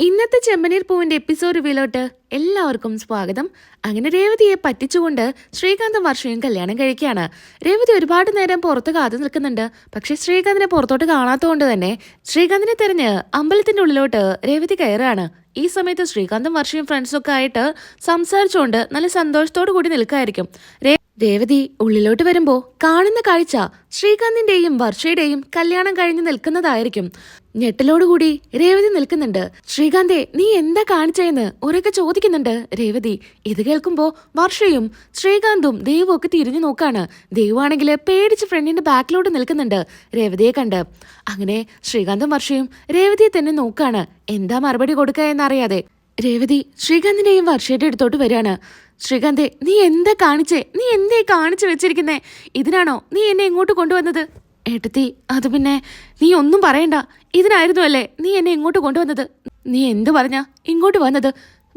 ഇന്നത്തെ ചെമ്പനീർ പൂവിന്റെ എപ്പിസോഡ് റിവ്യൂലോട്ട് എല്ലാവർക്കും സ്വാഗതം. അങ്ങനെ രേവതിയെ പറ്റിച്ചുകൊണ്ട് ശ്രീകാന്തും വർഷയും കല്യാണം കഴിക്കുകയാണ്. രേവതി ഒരുപാട് നേരം പുറത്ത് കാത്തു നിൽക്കുന്നുണ്ട്. പക്ഷെ ശ്രീകാന്തിനെ പുറത്തോട്ട് കാണാത്തതുകൊണ്ട് തന്നെ ശ്രീകാന്തിനെ തെരഞ്ഞ് അമ്പലത്തിന്റെ ഉള്ളിലോട്ട് രേവതി കയറുകയാണ്. ഈ സമയത്ത് ശ്രീകാന്തും വർഷയും ഫ്രണ്ട്സൊക്കെ ആയിട്ട് സംസാരിച്ചുകൊണ്ട് നല്ല സന്തോഷത്തോടു കൂടി നിൽക്കായിരിക്കും. രേവതി ഉള്ളിലോട്ട് വരുമ്പോ കാണുന്ന കാഴ്ച ശ്രീകാന്തിന്റെയും വർഷയുടെയും കല്യാണം കഴിഞ്ഞ് നിൽക്കുന്നതായിരിക്കും. ഞെട്ടലോടുകൂടി രേവതി നിൽക്കുന്നുണ്ട്. ശ്രീകാന്തെ, നീ എന്താ കാണിച്ചതെന്ന് ഉറക്കെ ചോദിക്കുന്നുണ്ട് രേവതി. ഇത് കേൾക്കുമ്പോ വർഷയും ശ്രീകാന്തും ദേവും ഒക്കെ തിരിഞ്ഞു നോക്കാണ്. ദേവുവാണെങ്കിൽ പേടിച്ച് ഫ്രണ്ടിന്റെ ബാക്കിലോട്ട് നിൽക്കുന്നുണ്ട് രേവതിയെ കണ്ട്. അങ്ങനെ ശ്രീകാന്തും വർഷയും രേവതിയെ തന്നെ നോക്കാണ്. എന്താ മറുപടി കൊടുക്കുക എന്നറിയാതെ രേവതി ശ്രീകാന്തിന്റെയും വർഷയുടെ അടുത്തോട്ട് വരികയാണ്. ശ്രീകാന്തെ, നീ എന്താ കാണിച്ചേ? നീ എന്തേ കാണിച്ചു വെച്ചിരിക്കുന്നേ? ഇതിനാണോ നീ എന്നെ ഇങ്ങോട്ട് കൊണ്ടുവന്നത്? ഏട്ടത്തി, അത് പിന്നെ നീ ഒന്നും പറയണ്ട. ഇതിനായിരുന്നു അല്ലേ നീ എന്നെ ഇങ്ങോട്ട് കൊണ്ടുവന്നത്? നീ എന്തു പറഞ്ഞാ ഇങ്ങോട്ട് വന്നത്?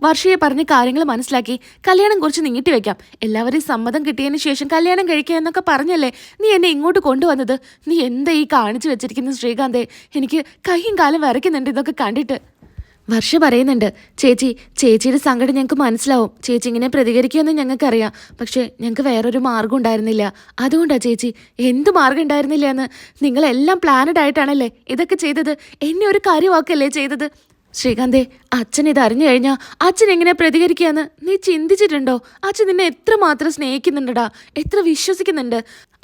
വർഷയെ പറഞ്ഞ കാര്യങ്ങൾ മനസ്സിലാക്കി കല്യാണം കുറച്ച് നീട്ടി വെക്കാം, എല്ലാവരെയും സമ്മതം കിട്ടിയതിന് ശേഷം കല്യാണം കഴിക്കുക എന്നൊക്കെ പറഞ്ഞല്ലേ നീ എന്നെ ഇങ്ങോട്ട് കൊണ്ടുവന്നത്? നീ എന്താ ഈ കാണിച്ചു വെച്ചിരിക്കുന്നത് ശ്രീകാന്തെ? എനിക്ക് കൈയും കാലം വരയ്ക്കുന്നുണ്ട് ഇതൊക്കെ കണ്ടിട്ട്. വർഷ പറയുന്നുണ്ട്, ചേച്ചിയുടെ സങ്കടം ഞങ്ങൾക്ക് മനസ്സിലാവും. ചേച്ചി ഇങ്ങനെ പ്രതികരിക്കുമെന്ന് ഞങ്ങൾക്കറിയാം. പക്ഷെ ഞങ്ങൾക്ക് വേറൊരു മാർഗം ഉണ്ടായിരുന്നില്ല. അതുകൊണ്ടാ ചേച്ചി. എന്ത് മാർഗം ഉണ്ടായിരുന്നില്ല എന്ന്? നിങ്ങളെല്ലാം പ്ലാനഡ് ആയിട്ടാണല്ലേ ഇതൊക്കെ ചെയ്തത്? എന്നെ ഒരു കാര്യവാക്കല്ലേ ചെയ്തത്? ശ്രീകാന്തെ, അച്ഛൻ ഇത് അറിഞ്ഞു കഴിഞ്ഞാൽ അച്ഛൻ എങ്ങനെ പ്രതികരിക്കാന്ന് നീ ചിന്തിച്ചിട്ടുണ്ടോ? അച്ഛൻ നിന്നെ എത്രമാത്രം സ്നേഹിക്കുന്നുണ്ടടാ, എത്ര വിശ്വസിക്കുന്നുണ്ട്.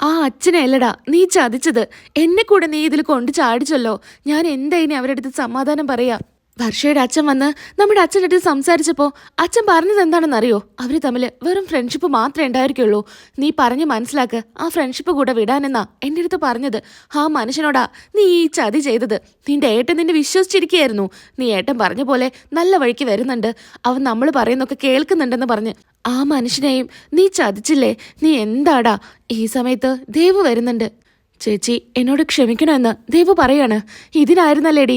ആ അച്ഛനെ അല്ലടാ നീ ചതിച്ചത്. എന്നെ കൂടെ നീ ഇതിൽ കൊണ്ട് ചാടിച്ചല്ലോ. ഞാൻ എന്താ ഇനി അവരുടെ അടുത്ത് സമാധാനം പറയാ? വർഷയുടെ അച്ഛൻ വന്ന് നമ്മുടെ അച്ഛൻ്റെ അടുത്ത് സംസാരിച്ചപ്പോൾ അച്ഛൻ പറഞ്ഞത് എന്താണെന്നറിയോ? അവർ തമ്മിൽ വെറും ഫ്രണ്ട്ഷിപ്പ് മാത്രമേ ഉണ്ടായിരിക്കുള്ളൂ. നീ പറഞ്ഞ് മനസ്സിലാക്ക്. ആ ഫ്രണ്ട്ഷിപ്പ് കൂടെ വിടാനെന്നാ എൻ്റെ അടുത്ത് പറഞ്ഞത്. ആ മനുഷ്യനോടാ നീ ഈ ചതി ചെയ്തത്. നിന്റെ ഏട്ടൻ നിന്നെ വിശ്വസിച്ചിരിക്കുകയായിരുന്നു. നീ ഏട്ടൻ പറഞ്ഞ പോലെ നല്ല വഴിക്ക് വരുന്നുണ്ട്, അവൻ നമ്മൾ പറയുന്നൊക്കെ കേൾക്കുന്നുണ്ടെന്ന് പറഞ്ഞ് ആ മനുഷ്യനെയും നീ ചതിച്ചില്ലേ? നീ എന്താടാ? ഈ സമയത്ത് ദേവ് വരുന്നുണ്ട്. ചേച്ചി, എന്നോട് ക്ഷമിക്കണമെന്ന് ദേവു പറയാണ്. ഇതിനായിരുന്നല്ലേടി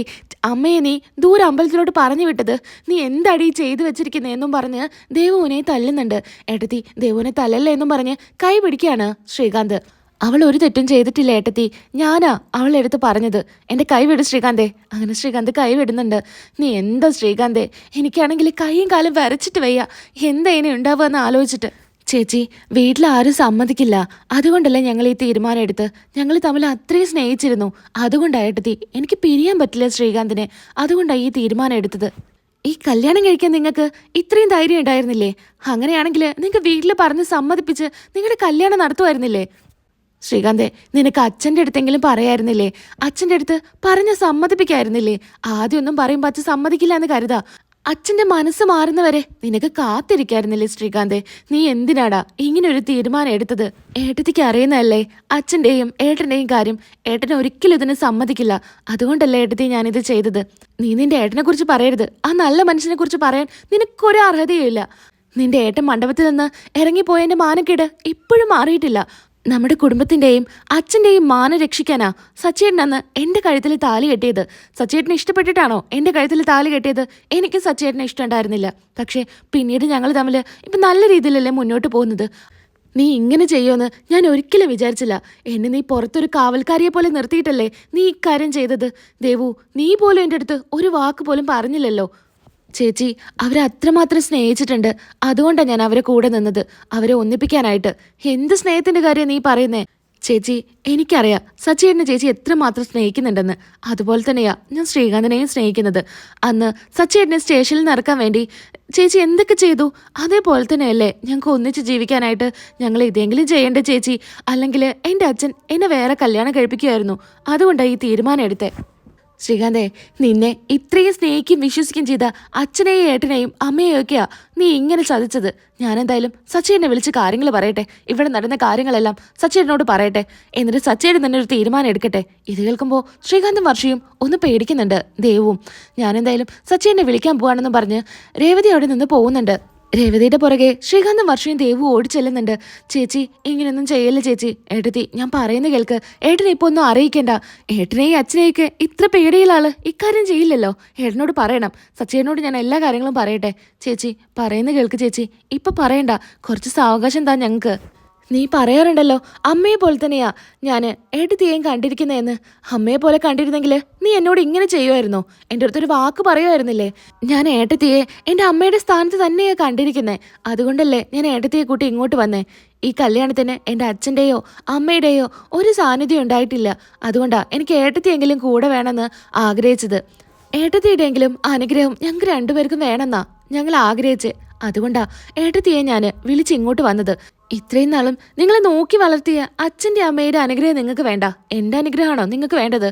അമ്മയെ നീ ദൂരെ അമ്പലത്തിലോട്ട് പറഞ്ഞു വിട്ടത്? നീ എന്താടി ചെയ്തു വെച്ചിരിക്കുന്നതെന്നും പറഞ്ഞ് ദേവുവിനെ തല്ലുന്നുണ്ട്. ഏട്ടത്തി, ദേവുവിനെ തല്ലല്ലേ എന്നും പറഞ്ഞ് കൈ പിടിക്കുകയാണ് ശ്രീകാന്ത്. അവൾ ഒരു തെറ്റും ചെയ്തിട്ടില്ല ഏട്ടത്തി, ഞാനാ അവളെടുത്ത് പറഞ്ഞത്. എൻ്റെ കൈ വിട് ശ്രീകാന്തെ. അങ്ങനെ ശ്രീകാന്ത് കൈ വിടുന്നുണ്ട്. നീ എന്താ ശ്രീകാന്തെ, എനിക്കാണെങ്കിൽ കൈയും കാലും വരച്ചിട്ട് വയ്യ. എന്താ ഇനി ഉണ്ടാവുക എന്ന് ആലോചിച്ചിട്ട്. ചേച്ചി, വീട്ടിലാരും സമ്മതിക്കില്ല. അതുകൊണ്ടല്ലേ ഞങ്ങൾ ഈ തീരുമാനം എടുത്ത്. ഞങ്ങൾ തമ്മിൽ അത്രയും സ്നേഹിച്ചിരുന്നു. അതുകൊണ്ടായിട്ടത്തി എനിക്ക് പിരിയാൻ പറ്റില്ല ശ്രീകാന്തിനെ. അതുകൊണ്ടാണ് ഈ തീരുമാനം എടുത്തത്. ഈ കല്യാണം കഴിക്കാൻ നിങ്ങൾക്ക് ഇത്രയും ധൈര്യം ഉണ്ടായിരുന്നില്ലേ? അങ്ങനെയാണെങ്കിൽ നിങ്ങൾക്ക് വീട്ടിൽ പറഞ്ഞ് സമ്മതിപ്പിച്ച് നിങ്ങളുടെ കല്യാണം നടത്തുമായിരുന്നില്ലേ? ശ്രീകാന്തെ, നിനക്ക് അച്ഛൻ്റെ അടുത്തെങ്കിലും പറയായിരുന്നില്ലേ? അച്ഛൻ്റെ അടുത്ത് പറഞ്ഞ് സമ്മതിപ്പിക്കായിരുന്നില്ലേ? ആദ്യമൊന്നും പറയുമ്പോൾ അച്ഛൻ സമ്മതിക്കില്ല എന്ന് കരുതാ. അച്ഛൻ്റെ മനസ്സ് മാറുന്നവരെ നിനക്ക് കാത്തിരിക്കായിരുന്നില്ലേ ശ്രീകാന്തെ? നീ എന്തിനാടാ ഇങ്ങനെ ഒരു തീരുമാനം എടുത്തത്? ഏട്ടത്തിക്ക് അറിയുന്നതല്ലേ അച്ഛൻ്റെയും ഏട്ടൻ്റെയും കാര്യം. ഏട്ടനെ ഒരിക്കലും ഇതിന് സമ്മതിക്കില്ല. അതുകൊണ്ടല്ലേ ഏട്ടത്തി ഞാനിത് ചെയ്തത്. നീ നിന്റെ ഏട്ടനെ കുറിച്ച് പറയരുത്. ആ നല്ല മനുഷ്യനെ കുറിച്ച് പറയാൻ നിനക്കൊരു അർഹതയും ഇല്ല. നിന്റെ ഏട്ടൻ മണ്ഡപത്തിൽ നിന്ന് ഇറങ്ങിപ്പോയതിൻ്റെ മാനക്കേട് ഇപ്പോഴും മാറിയിട്ടില്ല. നമ്മുടെ കുടുംബത്തിൻ്റെയും അച്ഛൻ്റെയും മാനം രക്ഷിക്കാനാ സച്ചേട്ടൻ അന്ന് എൻ്റെ കഴുത്തിൽ താലി കെട്ടിയത്. സച്ചേട്ടനെ ഇഷ്ടപ്പെട്ടിട്ടാണോ എൻ്റെ കഴുത്തിൽ താലി കെട്ടിയത്? എനിക്ക് സച്ചേട്ടനെ ഇഷ്ടമുണ്ടായിരുന്നില്ല. പക്ഷേ പിന്നീട് ഞങ്ങൾ തമ്മിൽ ഇപ്പം നല്ല രീതിയിലല്ലേ മുന്നോട്ട് പോകുന്നത്. നീ ഇങ്ങനെ ചെയ്യുമെന്ന് ഞാൻ ഒരിക്കലും വിചാരിച്ചില്ല. എന്നെ നീ പുറത്തൊരു കാവൽക്കാരിയെ പോലെ നിർത്തിയിട്ടല്ലേ നീ ഇക്കാര്യം ചെയ്തത്. ദേവു, നീ പോലും എൻ്റെ അടുത്ത് ഒരു വാക്ക് പോലും പറഞ്ഞില്ലല്ലോ. ചേച്ചി, അവരെ അത്രമാത്രം സ്നേഹിച്ചിട്ടുണ്ട്. അതുകൊണ്ടാണ് ഞാൻ അവരെ കൂടെ നിന്നത്, അവരെ ഒന്നിപ്പിക്കാനായിട്ട്. എന്ത് സ്നേഹത്തിന്റെ കാര്യം നീ പറയുന്നേ? ചേച്ചി, എനിക്കറിയാം സച്ചേട്ടനെ ചേച്ചി എത്രമാത്രം സ്നേഹിക്കുന്നുണ്ടെന്ന്. അതുപോലെ തന്നെയാ ഞാൻ ശ്രീകാന്തിനെയും സ്നേഹിക്കുന്നത്. അന്ന് സച്ചേട്ടനെ സ്റ്റേഷനിൽ നിന്ന് ഇറക്കാൻ വേണ്ടി ചേച്ചി എന്തൊക്കെ ചെയ്തു, അതേപോലെ തന്നെയല്ലേ ഞങ്ങൾക്ക് ഒന്നിച്ച് ജീവിക്കാനായിട്ട് ഞങ്ങൾ ഇതെങ്കിലും ചെയ്യേണ്ട ചേച്ചി. അല്ലെങ്കിൽ എൻ്റെ അച്ഛൻ എന്നെ വേറെ കല്യാണം കഴിപ്പിക്കുമായിരുന്നു. അതുകൊണ്ടാണ് ഈ തീരുമാനം എടുത്തേ. ശ്രീകാന്തെ, നിന്നെ ഇത്രയും സ്നേഹിക്കും വിശ്വസിക്കുകയും ചെയ്ത അച്ഛനെയും ഏട്ടനെയും അമ്മയെയും ഒക്കെയാ നീ ഇങ്ങനെ ചതിച്ചത്. ഞാനെന്തായാലും സച്ചേട്ടനെ വിളിച്ച് കാര്യങ്ങൾ പറയട്ടെ. ഇവിടെ നടന്ന കാര്യങ്ങളെല്ലാം സച്ചേട്ടനോട് പറയട്ടെ. എന്നിട്ട് സച്ചേട്ടൻ തന്നെ ഒരു തീരുമാനം എടുക്കട്ടെ. ഇത് കേൾക്കുമ്പോൾ ശ്രീകാന്തും വർഷയും ഒന്ന് പേടിക്കുന്നുണ്ട്. ദേവും ഞാനെന്തായാലും സച്ചേട്ടനെ വിളിക്കാൻ പോവാണെന്നും പറഞ്ഞ് രേവതി അവിടെ നിന്ന് പോകുന്നുണ്ട്. രേവതിയുടെ പുറകെ ശ്രീകാന്തും വർഷയും ദേവു ഓടിച്ചെല്ലുന്നുണ്ട്. ചേച്ചി, ഇങ്ങനെയൊന്നും ചെയ്യല്ലേ ചേച്ചി. ഏട്ടത്തി, ഞാൻ പറയുന്ന കേൾക്ക്. ഏട്ടനെ ഇപ്പോൾ ഒന്നും അറിയിക്കണ്ട. ഏട്ടനെയും അച്ഛനെയൊക്കെ ഇത്ര പേടിയുള്ള ആള് ഇക്കാര്യം ചെയ്യില്ലല്ലോ. ഏട്ടനോട് പറയണം. സച്ചേനോട് ഞാൻ എല്ലാ കാര്യങ്ങളും പറയട്ടെ. ചേച്ചി പറയുന്ന കേൾക്ക് ചേച്ചി. ഇപ്പൊ പറയണ്ട, കുറച്ച് സാവകാശം താ ഞങ്ങൾക്ക്. നീ പറയാറുണ്ടല്ലോ അമ്മയെ പോലെ തന്നെയാ ഞാൻ ഏട്ടത്തിയേയും കണ്ടിരിക്കുന്നതെന്ന്. അമ്മയെ പോലെ കണ്ടിരുന്നെങ്കിൽ നീ എന്നോട് ഇങ്ങനെ ചെയ്യുമായിരുന്നോ? എൻ്റെ അടുത്തൊരു വാക്ക് പറയുമായിരുന്നില്ലേ? ഞാൻ ഏട്ടത്തിയെ എൻ്റെ അമ്മയുടെ സ്ഥാനത്ത് തന്നെയാ കണ്ടിരിക്കുന്നേ. അതുകൊണ്ടല്ലേ ഞാൻ ഏട്ടത്തിയെ കൂട്ടി ഇങ്ങോട്ട് വന്നേ. ഈ കല്യാണത്തിന് എൻ്റെ അച്ഛൻ്റെയോ അമ്മയുടെയോ ഒരു സാന്നിധ്യം ഉണ്ടായിട്ടില്ല. അതുകൊണ്ടാ എനിക്ക് ഏട്ടത്തിയെങ്കിലും കൂടെ വേണമെന്ന് ആഗ്രഹിച്ചത്. ഏട്ടത്തിയുടെയെങ്കിലും അനുഗ്രഹം ഞങ്ങൾക്ക് രണ്ടുപേർക്കും വേണമെന്നാ ഞങ്ങൾ ആഗ്രഹിച്ചേ. അതുകൊണ്ടാ ഏട്ടത്തിയെ ഞാൻ വിളിച്ചിങ്ങോട്ട് വന്നത്. ഇത്രയും നാളും നിങ്ങളെ നോക്കി വളർത്തിയ അച്ഛൻ്റെ അമ്മയുടെ അനുഗ്രഹം നിങ്ങൾക്ക് വേണ്ട, എൻ്റെ അനുഗ്രഹമാണോ നിങ്ങൾക്ക് വേണ്ടത്?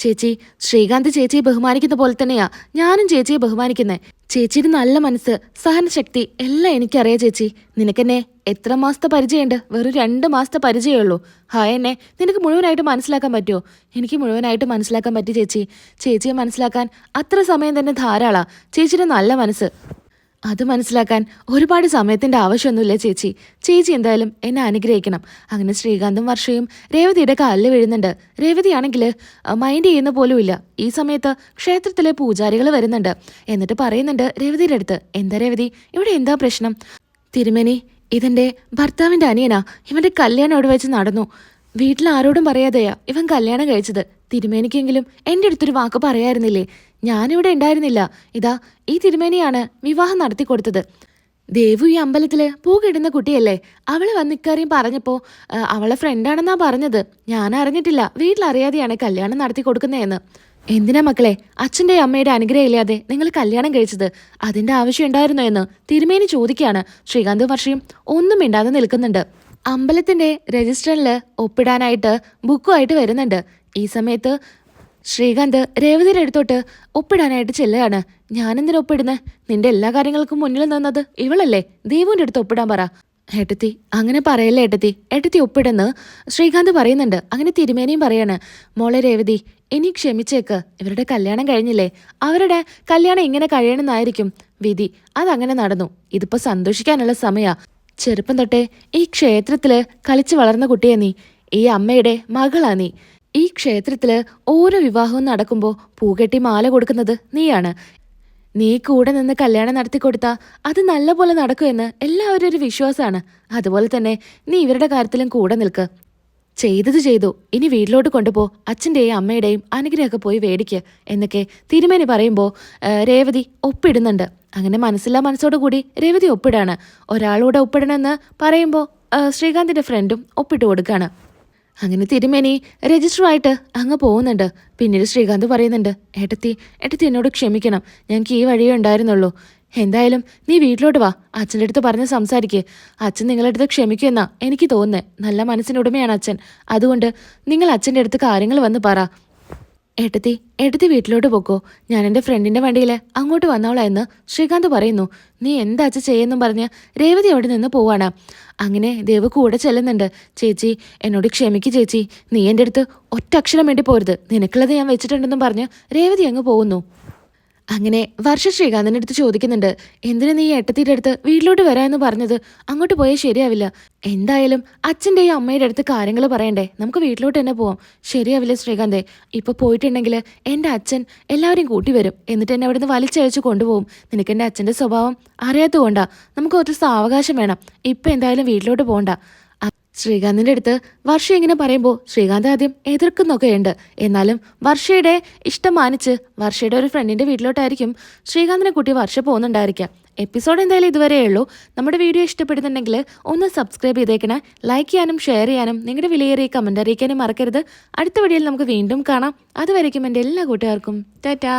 ചേച്ചി, ശ്രീകാന്ത് ചേച്ചിയെ ബഹുമാനിക്കുന്ന പോലെ തന്നെയാ ഞാനും ചേച്ചിയെ ബഹുമാനിക്കുന്നേ. ചേച്ചിയുടെ നല്ല മനസ്സ്, സഹനശക്തി എല്ലാം എനിക്കറിയാം ചേച്ചി. നിനക്കെന്നെ എത്ര മാസത്തെ പരിചയമുണ്ട്? വെറും 2 മാസത്തെ പരിചയമുള്ളൂ. എന്നെ നിനക്ക് മുഴുവനായിട്ട് മനസ്സിലാക്കാൻ പറ്റുമോ? എനിക്ക് മുഴുവനായിട്ട് മനസ്സിലാക്കാൻ പറ്റി ചേച്ചി. ചേച്ചിയെ മനസ്സിലാക്കാൻ അത്ര സമയം തന്നെ ധാരാളാ. ചേച്ചിയുടെ നല്ല മനസ്സ് അത് മനസ്സിലാക്കാൻ ഒരുപാട് സമയത്തിൻ്റെ ആവശ്യമൊന്നുമില്ല ചേച്ചി. ചേച്ചി എന്തായാലും എന്നെ അനുഗ്രഹിക്കണം. അങ്ങനെ ശ്രീകാന്തും വർഷയും രേവതിയുടെ കാലിൽ വീഴുന്നുണ്ട്. രേവതിയാണെങ്കിൽ മൈൻഡ് ചെയ്യുന്ന പോലുമില്ല. ഈ സമയത്ത് ക്ഷേത്രത്തിലെ പൂജാരികൾ വരുന്നുണ്ട്. എന്നിട്ട് പറയുന്നുണ്ട് രേവതിയുടെ അടുത്ത്, എന്താ രേവതി, ഇവിടെ എന്താ പ്രശ്നം? തിരുമേനി, ഇതെൻ്റെ ഭർത്താവിൻ്റെ അനിയനാ. ഇവൻ്റെ കല്യാണം അവിടെ വെച്ച് നടന്നു. വീട്ടിൽ ആരോടും പറയാതെയാ ഇവൻ കല്യാണം കഴിച്ചത്. തിരുമേനിക്കെങ്കിലും എൻ്റെ അടുത്തൊരു വാക്ക് പറയായിരുന്നില്ലേ? ഞാനിവിടെ ഉണ്ടായിരുന്നില്ല. ഇതാ ഈ തിരുമേനിയാണ് വിവാഹം നടത്തി കൊടുത്തത്. ദേവു ഈ അമ്പലത്തില് പൂ കിടുന്ന കുട്ടിയല്ലേ? അവള് വന്ന് ഇക്കാര്യം പറഞ്ഞപ്പോ അവളെ ഫ്രണ്ടാണെന്നാ പറഞ്ഞത്. ഞാൻ അറിഞ്ഞിട്ടില്ല വീട്ടിലറിയാതെയാണ് കല്യാണം നടത്തി കൊടുക്കുന്നതെന്ന്. എന്തിനാ മക്കളെ അച്ഛൻ്റെ അമ്മയുടെ അനുഗ്രഹം ഇല്ലാതെ നിങ്ങൾ കല്യാണം കഴിച്ചത്? അതിന്റെ ആവശ്യം ഉണ്ടായിരുന്നോ എന്ന് തിരുമേനി ചോദിക്കുകയാണ്. ശ്രീകാന്ത് വർഷയും ഒന്നും മിണ്ടാതെ നിൽക്കുന്നുണ്ട്. അമ്പലത്തിന്റെ രജിസ്റ്ററിൽ ഒപ്പിടാനായിട്ട് ബുക്കുമായിട്ട് വരുന്നുണ്ട്. ഈ സമയത്ത് ശ്രീകാന്ത് രേവതിയുടെ അടുത്തോട്ട് ഒപ്പിടാനായിട്ട് ചെല്ലുകയാണ്. ഞാനെന്തിനാ ഒപ്പിടുന്നേ? നിന്റെ എല്ലാ കാര്യങ്ങൾക്കും മുന്നിൽ നിന്നത് ഇവളല്ലേ? ദേവുവിൻ്റെ അടുത്ത് ഒപ്പിടാൻ പറ. ഏട്ടത്തി, അങ്ങനെ പറയല്ലേ ഏട്ടത്തി, ഏട്ടത്തി ഒപ്പിടെന്ന് ശ്രീകാന്ത് പറയുന്നുണ്ട്. അങ്ങനെ തിരുമേനിയും പറയാണ്, മോളെ രേവതി, ഇനി ക്ഷമിച്ചേക്ക്. ഇവരുടെ കല്യാണം കഴിഞ്ഞില്ലേ? അവരുടെ കല്യാണം ഇങ്ങനെ കഴിയണമെന്നായിരിക്കും വിധി. അതങ്ങനെ നടന്നു. ഇതിപ്പോ സന്തോഷിക്കാനുള്ള സമയാ. ചെറുപ്പം തൊട്ടേ ഈ ക്ഷേത്രത്തില് കളിച്ചു വളർന്ന കുട്ടിയെ നീ. ഈ അമ്മയുടെ മകളാ നീ. ഈ ക്ഷേത്രത്തില് ഓരോ വിവാഹവും നടക്കുമ്പോൾ പൂകെട്ടി മാല കൊടുക്കുന്നത് നീയാണ്. നീ കൂടെ നിന്ന് കല്യാണം നടത്തി കൊടുത്താൽ അത് നല്ലപോലെ നടക്കുമെന്ന് എല്ലാവരും ഒരു വിശ്വാസമാണ്. അതുപോലെ തന്നെ നീ ഇവരുടെ കാര്യത്തിലും കൂടെ നിൽക്ക്. ചെയ്തത് ചെയ്തു, ഇനി വീട്ടിലോട്ട് കൊണ്ടുപോ. അച്ഛൻ്റെയും അമ്മയുടെയും അനുഗ്രഹമൊക്കെ പോയി വേടിക്ക് എന്നൊക്കെ തിരുമേനി പറയുമ്പോൾ രേവതി ഒപ്പിടുന്നുണ്ട്. അങ്ങനെ മനസ്സില്ലാ മനസ്സോടുകൂടി രേവതി ഒപ്പിടാണ്. ഒരാളൂടെ ഒപ്പിടണമെന്ന് പറയുമ്പോൾ ശ്രീകാന്തിന്റെ ഫ്രണ്ടും ഒപ്പിട്ട് കൊടുക്കാണ്. അങ്ങനെ തിരുമേനി രജിസ്റ്ററുമായിട്ട് അങ്ങ് പോകുന്നുണ്ട്. പിന്നീട് ശ്രീകാന്ത് പറയുന്നുണ്ട്, ഏട്ടത്തി, ഏട്ടത്തി എന്നോട് ക്ഷമിക്കണം. ഞങ്ങൾക്ക് ഈ വഴിയേ ഉണ്ടായിരുന്നുള്ളൂ. എന്തായാലും നീ വീട്ടിലോട്ട് വാ. അച്ഛൻ്റെ അടുത്ത് പറഞ്ഞ് സംസാരിക്കേ. അച്ഛൻ നിങ്ങളുടെ അടുത്ത് ക്ഷമിക്കുമെന്നാ എനിക്ക് തോന്നുന്നത്. നല്ല മനസ്സിനുടമയാണ് അച്ഛൻ. അതുകൊണ്ട് നിങ്ങൾ അച്ഛൻ്റെ അടുത്ത് കാര്യങ്ങൾ വന്ന് പറ. ഏട്ടത്തി, ഏട്ടത്തി വീട്ടിലോട്ട് പോക്കോ. ഞാൻ എൻ്റെ ഫ്രണ്ടിൻ്റെ വണ്ടിയിൽ അങ്ങോട്ട് വന്നോളാം എന്ന് ശ്രീകാന്ത് പറയുന്നു. നീ എന്താ അച്ഛൻ ചെയ്യുമെന്നും പറഞ്ഞ് രേവതി അവിടെ നിന്ന് പോവാണ്. അങ്ങനെ ദേവ് കൂടെ ചെല്ലുന്നുണ്ട്. ചേച്ചി, എന്നോട് ക്ഷമിക്ക് ചേച്ചി. നീ എൻ്റെ അടുത്ത് ഒറ്റ അക്ഷരം വേണ്ടി പോരുത്. നിനക്കുള്ളത് ഞാൻ വെച്ചിട്ടുണ്ടെന്നും പറഞ്ഞ് രേവതി അങ്ങ് പോകുന്നു. അങ്ങനെ വർഷ ശ്രീകാന്തിൻ്റെ അടുത്ത് ചോദിക്കുന്നുണ്ട്, എന്തിനാ നീ ഏട്ടത്തിയുടെ അടുത്ത് വീട്ടിലോട്ട് വരാമെന്ന് പറഞ്ഞത്? അങ്ങോട്ട് പോയാൽ ശരിയാവില്ല. എന്തായാലും അച്ഛൻ്റെയും അമ്മയുടെ അടുത്ത് കാര്യങ്ങൾ പറയണ്ടേ? നമുക്ക് വീട്ടിലോട്ട് തന്നെ പോവാം. ശരിയാവില്ല ശ്രീകാന്തേ. ഇപ്പോൾ പോയിട്ടുണ്ടെങ്കിൽ എൻ്റെ അച്ഛൻ എല്ലാവരെയും കൂട്ടി വരും. എന്നിട്ട് എന്നെ അവിടുന്ന് വലിച്ചയച്ച് കൊണ്ടുപോകും. നിനക്ക് എൻ്റെ അച്ഛൻ്റെ സ്വഭാവം അറിയാത്തതുകൊണ്ടാ. നമുക്ക് കുറച്ച് സാവകാശം വേണം. ഇപ്പം എന്തായാലും വീട്ടിലോട്ട് പോകണ്ട. ശ്രീകാന്തിൻ്റെ അടുത്ത് വർഷ ഇങ്ങനെ പറയുമ്പോൾ ശ്രീകാന്ത് ആദ്യം എതിർക്കുന്നൊക്കെയുണ്ട്. എന്നാലും വർഷയുടെ ഇഷ്ടം മാനിച്ച് വർഷയുടെ ഒരു ഫ്രണ്ടിൻ്റെ വീട്ടിലോട്ടായിരിക്കും ശ്രീകാന്തിനെ കൂട്ടി വർഷ പോകുന്നുണ്ടായിരിക്കാം. എപ്പിസോഡ് എന്തായാലും ഇതുവരെയേ ഉള്ളൂ. നമ്മുടെ വീഡിയോ ഇഷ്ടപ്പെടുന്നുണ്ടെങ്കിൽ ഒന്ന് സബ്സ്ക്രൈബ് ചെയ്തേക്കണേ. ലൈക്ക് ചെയ്യാനും ഷെയർ ചെയ്യാനും നിങ്ങളുടെ വിലയേറിയ കമൻറ്റ് അറിയിക്കാനും മറക്കരുത്. അടുത്ത വീഡിയോയിൽ നമുക്ക് വീണ്ടും കാണാം. അതുവരയ്ക്കും എൻ്റെ എല്ലാ കൂട്ടുകാർക്കും ടാറ്റാ.